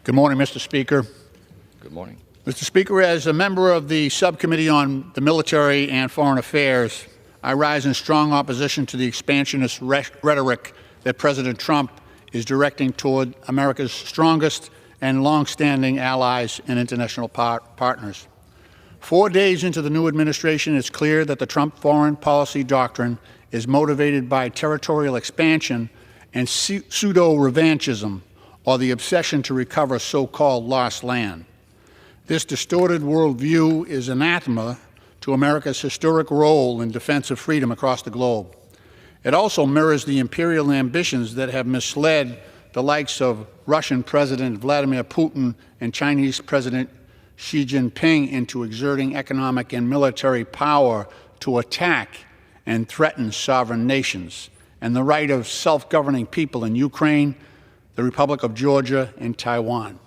Good morning, Mr. Speaker. Good morning. Mr. Speaker, as a member of the Subcommittee on the Military and Foreign Affairs, I rise in strong opposition to the expansionist rhetoric that President Trump is directing toward America's strongest and long-standing allies and international partners. 4 days into the new administration, it's clear that the Trump foreign policy doctrine is motivated by territorial expansion and pseudo-revanchism, or the obsession to recover so-called lost land. This distorted worldview is anathema to America's historic role in defense of freedom across the globe. It also mirrors the imperial ambitions that have misled the likes of Russian President Vladimir Putin and Chinese President Xi Jinping into exerting economic and military power to attack and threaten sovereign nations and the right of self-governing people in Ukraine, the Republic of Georgia, and Taiwan.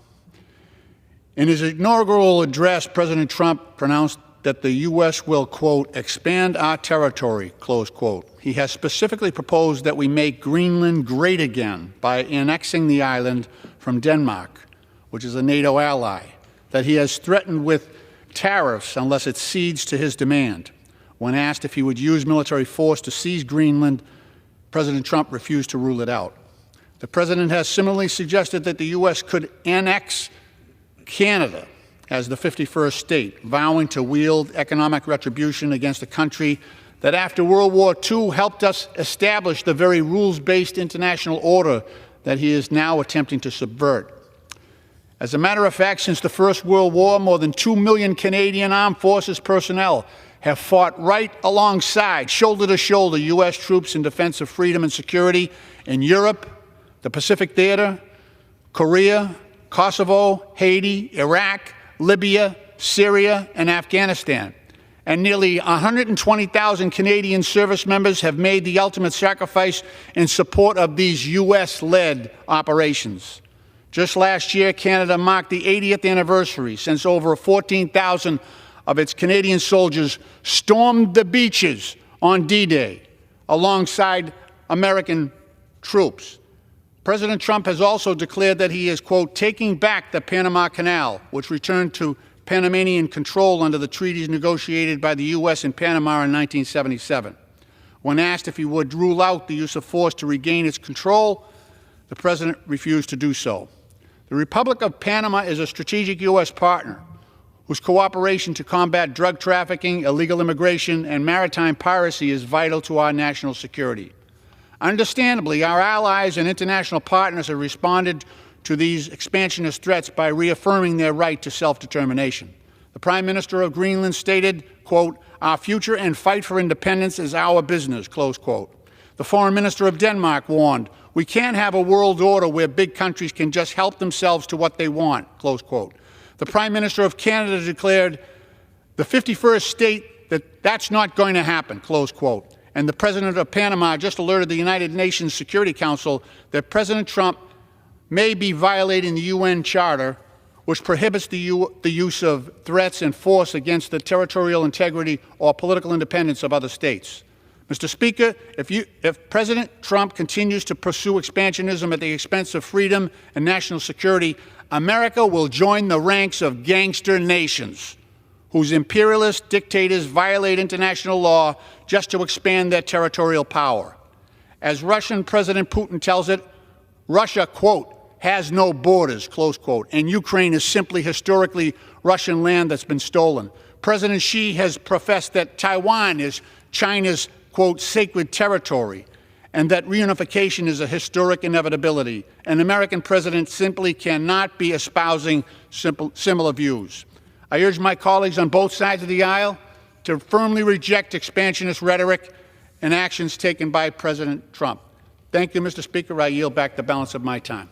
In his inaugural address, President Trump pronounced that the U.S. will, quote, expand our territory, close quote. He has specifically proposed that we make Greenland great again by annexing the island from Denmark, which is a NATO ally, that he has threatened with tariffs unless it cedes to his demand. When asked if he would use military force to seize Greenland, President Trump refused to rule it out. The President has similarly suggested that the U.S. could annex Canada as the 51st state, vowing to wield economic retribution against a country that after World War II helped us establish the very rules-based international order that he is now attempting to subvert. As a matter of fact, since the First World War, more than 2 million Canadian Armed Forces personnel have fought right alongside, shoulder to shoulder, U.S. troops in defense of freedom and security in Europe, the Pacific Theater, Korea, Kosovo, Haiti, Iraq, Libya, Syria, and Afghanistan. And nearly 120,000 Canadian service members have made the ultimate sacrifice in support of these U.S.-led operations. Just last year, Canada marked the 80th anniversary since over 14,000 of its Canadian soldiers stormed the beaches on D-Day alongside American troops. President Trump has also declared that he is, quote, taking back the Panama Canal, which returned to Panamanian control under the treaties negotiated by the U.S. and Panama in 1977. When asked if he would rule out the use of force to regain its control, the President refused to do so. The Republic of Panama is a strategic U.S. partner whose cooperation to combat drug trafficking, illegal immigration, and maritime piracy is vital to our national security. Understandably, our allies and international partners have responded to these expansionist threats by reaffirming their right to self-determination. The Prime Minister of Greenland stated, quote, our future and fight for independence is our business, close quote. The Foreign Minister of Denmark warned, we can't have a world order where big countries can just help themselves to what they want, close quote. The Prime Minister of Canada declared, the 51st state, that's not going to happen, close quote. And the President of Panama just alerted the United Nations Security Council that President Trump may be violating the UN Charter, which prohibits the use of threats and force against the territorial integrity or political independence of other states. Mr. Speaker, if President Trump continues to pursue expansionism at the expense of freedom and national security, America will join the ranks of gangster nations whose imperialist dictators violate international law just to expand their territorial power. As Russian President Putin tells it, Russia, quote, has no borders, close quote, and Ukraine is simply historically Russian land that's been stolen. President Xi has professed that Taiwan is China's, quote, sacred territory, and that reunification is a historic inevitability. An American president simply cannot be espousing similar views. I urge my colleagues on both sides of the aisle to firmly reject expansionist rhetoric and actions taken by President Trump. Thank you, Mr. Speaker. I yield back the balance of my time.